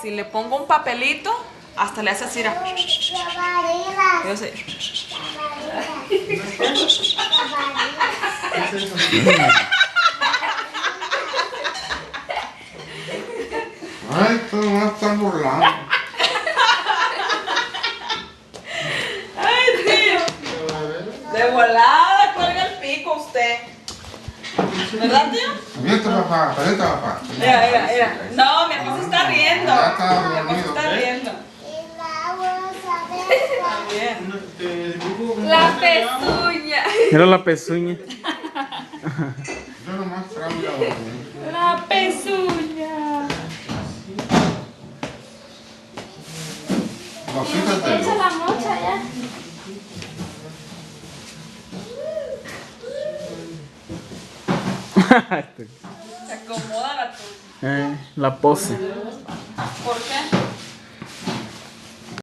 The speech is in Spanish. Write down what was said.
si le pongo un papelito, hasta le hace así. Yo sé. Ay, esto no están burlando. Ay, tío. De volada cuelga el pico usted. ¿Verdad, tío? Vete, papá, vete, papá. Mira. No, mi esposo está riendo. Ya está Mi esposo dormido, está ¿eh? riendo. Bien. La pezuña. Mira la pezuña. Yo nomás traigo la dormir. La pezuña. No, quítate. Echa la mocha ya. Se acomoda la tuya. La pose. ¿Por qué?